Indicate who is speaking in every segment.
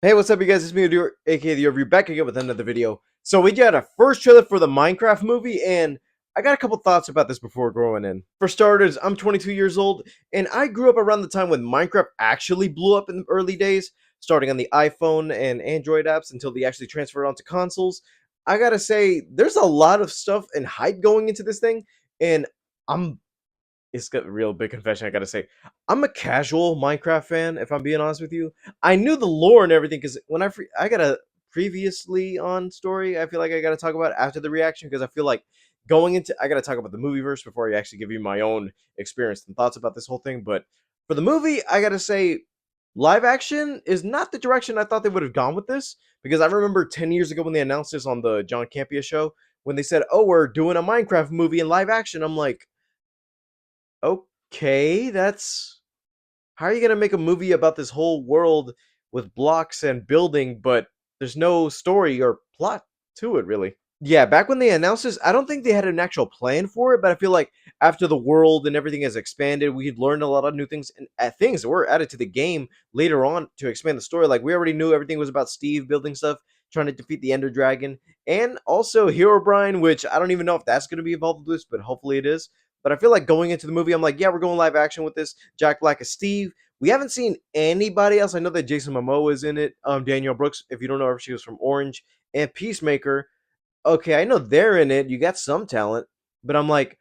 Speaker 1: Hey, what's up, you guys? It's me, aka the Overview, back again with another video. So we got a first trailer for the Minecraft movie, and I got a couple thoughts about this before going in. For starters, I'm 22 years old, and I grew up around the time when Minecraft actually blew up in the early days, starting on the iPhone and Android apps until they actually transferred onto consoles. I gotta say, there's a lot of stuff and hype going into this thing, and I'm it's got a real big confession I gotta say. I'm a casual Minecraft fan, if I'm being honest with you. I knew the lore and everything because when I got a previously on story, I feel like I gotta talk about it after the reaction because I feel like going into I gotta talk about the movie verse before I actually give you my own experience and thoughts about this whole thing. But for the movie, I gotta say live action is not the direction I thought they would have gone with this because I remember 10 years ago when they announced this on the John Campea show when they said, "Oh, we're doing a Minecraft movie in live action." I'm like, okay, that's how are you gonna make a movie about this whole world with blocks and building, but there's no story or plot to it, really? Yeah, back when they announced this, I don't think they had an actual plan for it, but I feel like after the world and everything has expanded, we'd learned a lot of new things and things that were added to the game later on to expand the story. Like we already knew everything was about Steve building stuff, trying to defeat the Ender Dragon, and also Hero Brian, which I don't even know if that's going to be involved with this, but hopefully it is. But I feel like going into the movie, I'm like, yeah, we're going live action with this. Jack Black is Steve. We haven't seen anybody else. I know that Jason Momoa is in it. Danielle Brooks, if you don't know her, she was from Orange and Peacemaker. Okay, I know they're in it. You got some talent, but I'm like,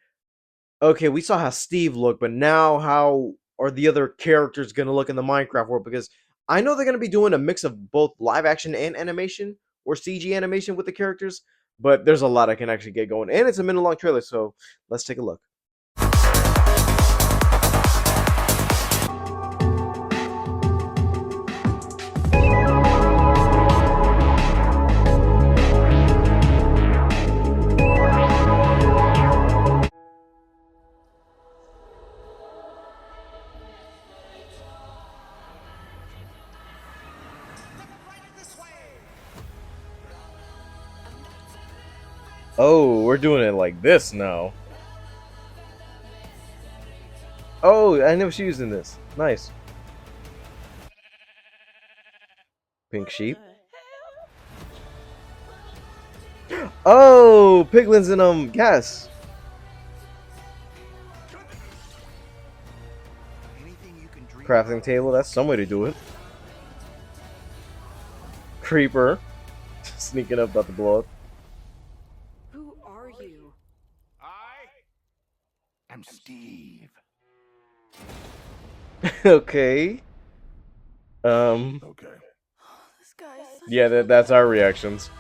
Speaker 1: okay, we saw how Steve looked, but now how are the other characters going to look in the Minecraft world? Because I know they're going to be doing a mix of both live action and animation or CG animation with the characters, but there's a lot I can actually get going, and it's a minute long trailer, so let's take a look. Oh, we're doing it like this now. Oh, I know she's in this. Nice. Pink sheep. Oh, piglins and gas. Crafting table, that's some way to do it. Creeper. Sneaking up about to blow up.
Speaker 2: Who are you?
Speaker 3: I'm Steve.
Speaker 1: Okay.
Speaker 3: Okay.
Speaker 2: This guy is such
Speaker 1: Yeah, that's our reactions.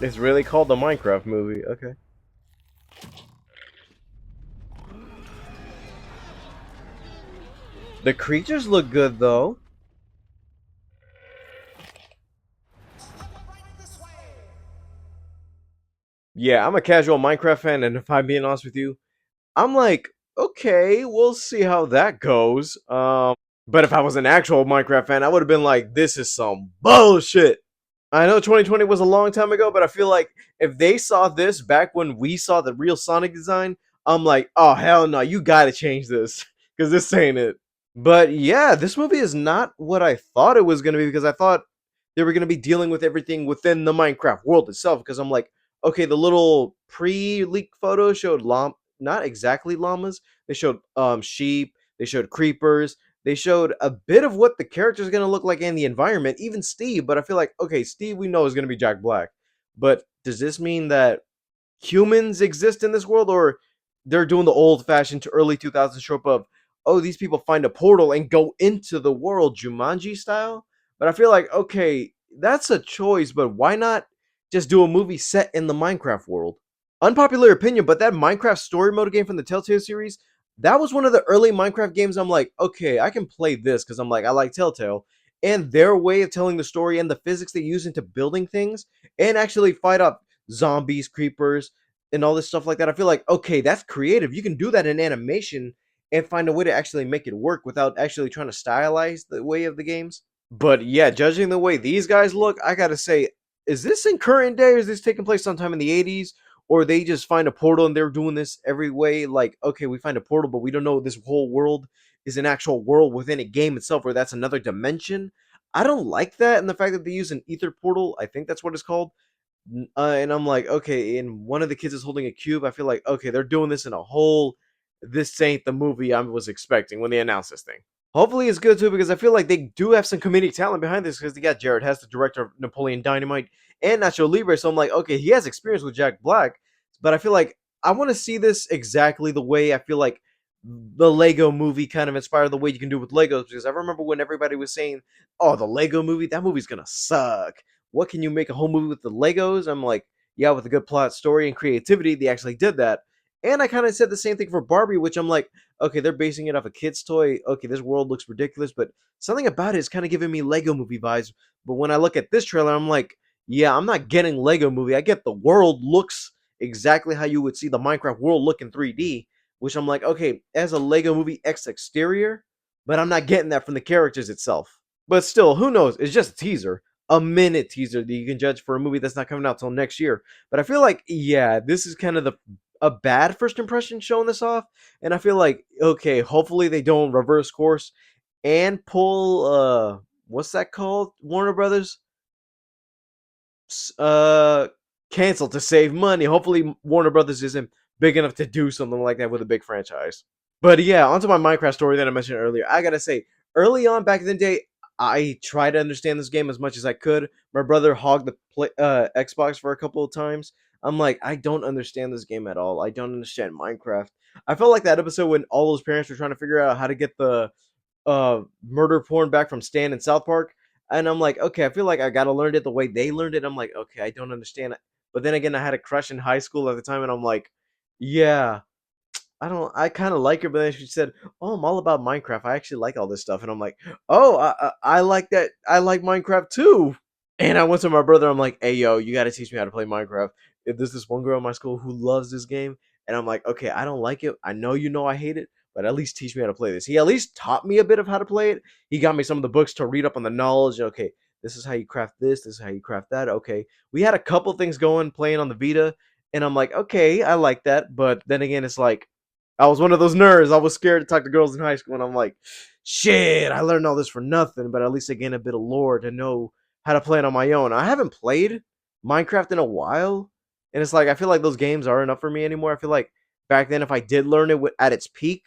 Speaker 1: It's really called the Minecraft movie. Okay. The creatures look good though. Yeah, I'm a casual Minecraft fan, and if I'm being honest with you, I'm like, okay, we'll see how that goes. But if I was an actual Minecraft fan, I would have been like, this is some bullshit. I know 2020 was a long time ago, but I feel like if they saw this back when we saw the real Sonic design, I'm like, oh hell no, you gotta change this because this ain't it. But yeah, this movie is not what I thought it was gonna be because I thought they were gonna be dealing with everything within the Minecraft world itself. Because I'm like, okay, the little pre-leak photo showed not exactly llamas. They showed sheep. They showed creepers. They showed a bit of what the character is gonna look like in the environment. Even Steve, but I feel like okay, Steve we know is gonna be Jack Black. But does this mean that humans exist in this world, or they're doing the old-fashioned to early 2000s trope of oh these people find a portal and go into the world Jumanji style? But I feel like okay, that's a choice, but why not just do a movie set in the Minecraft world? Unpopular opinion, but that Minecraft story mode game from the Telltale series, that was one of the early Minecraft games I'm like, okay, I can play this because I'm like, I like Telltale. And their way of telling the story and the physics they use into building things and actually fight off zombies, creepers, and all this stuff like that. I feel like, okay, that's creative. You can do that in animation and find a way to actually make it work without actually trying to stylize the way of the games. But yeah, judging the way these guys look, I gotta say, is this in current day or is this taking place sometime in the 80s? or they just find a portal and they're doing this every way. Like, okay, we find a portal, but we don't know this whole world is an actual world within a game itself, where that's another dimension. I don't like that, and the fact that they use an ether portal, I think that's what it's called. And I'm like, okay, and one of the kids is holding a cube. I feel like, okay, they're doing this in a whole. This ain't the movie I was expecting when they announced this thing. Hopefully, it's good too, because I feel like they do have some comedic talent behind this, because they got Jared Hess, the director of Napoleon Dynamite, and Nacho Libre. So I'm like, okay, he has experience with Jack Black, but I feel like I want to see this exactly the way I feel like the Lego movie kind of inspired the way you can do with Legos. Because I remember when everybody was saying, "Oh, the Lego movie, that movie's gonna suck. What can you make a whole movie with the Legos?" I'm like, yeah, with a good plot, story, and creativity, they actually did that. And I kind of said the same thing for Barbie, which I'm like, okay, they're basing it off a kid's toy. Okay, this world looks ridiculous, but something about it is kind of giving me Lego movie vibes. But when I look at this trailer, I'm like, yeah, I'm not getting Lego movie. I get the world looks exactly how you would see the Minecraft world look in 3D, which I'm like, okay, as a Lego movie X exterior, but I'm not getting that from the characters itself. But still, who knows? It's just a teaser, a minute teaser that you can judge for a movie that's not coming out till next year. But I feel like, yeah, this is kind of the a bad first impression showing this off, and I feel like, okay, hopefully they don't reverse course and pull what's that called? Warner Brothers uh cancel to save money. Hopefully Warner Brothers isn't big enough to do something like that with a big franchise. But yeah, onto my Minecraft story that I mentioned earlier. I gotta say, early on back in the day, I tried to understand this game as much as I could. My brother hogged the Xbox for a couple of times. I'm like, I don't understand this game at all. I don't understand Minecraft. I felt like that episode when all those parents were trying to figure out how to get the murder porn back from Stan in South Park. And I'm like, okay, I feel like I gotta learn it the way they learned it. I'm like, okay, I don't understand it. But then again, I had a crush in high school at the time, and I'm like, yeah, I don't. I kind of like her, but then she said, "Oh, I'm all about Minecraft. I actually like all this stuff." And I'm like, "Oh, I like that. I like Minecraft too." And I went to my brother. I'm like, "Hey, yo, you got to teach me how to play Minecraft." If there's this one girl in my school who loves this game, and I'm like, "Okay, I don't like it. I know you know I hate it, but at least teach me how to play this." He at least taught me a bit of how to play it. He got me some of the books to read up on the knowledge. Okay, this is how you craft this. This is how you craft that. Okay, we had a couple things going playing on the Vita, and I'm like, "Okay, I like that," but then again, it's like I was one of those nerds. I was scared to talk to girls in high school, and I'm like, shit, I learned all this for nothing, but at least I gained a bit of lore to know how to play it on my own. I haven't played Minecraft in a while, and it's like I feel like those games aren't enough for me anymore. I feel like back then, if I did learn it at its peak,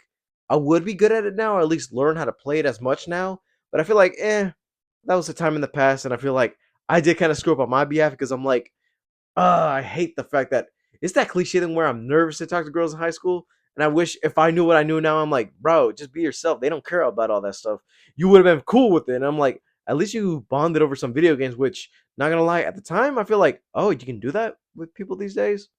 Speaker 1: I would be good at it now, or at least learn how to play it as much now. But I feel like, that was a time in the past, and I feel like I did kind of screw up on my behalf because I'm like, I hate the fact that it's that cliche thing where I'm nervous to talk to girls in high school. And I wish if I knew what I knew now, I'm like, bro, just be yourself. They don't care about all that stuff. You would have been cool with it. And I'm like, at least you bonded over some video games, which, not gonna lie, at the time, I feel like, oh, you can do that with people these days?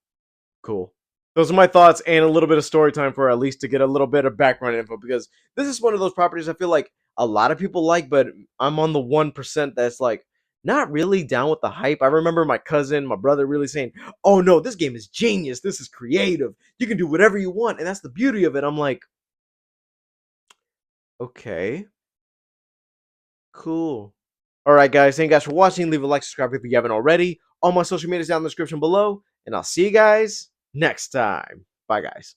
Speaker 1: Cool. Those are my thoughts and a little bit of story time for at least to get a little bit of background info, because this is one of those properties I feel like a lot of people like, but I'm on the 1% that's like not really down with the hype. I remember my cousin, my brother really saying, "Oh no, this game is genius. This is creative. You can do whatever you want." And that's the beauty of it. I'm like, okay, cool. All right, guys. Thank you guys for watching. Leave a like, subscribe if you haven't already. All my social media is down in the description below. And I'll see you guys next time. Bye, guys.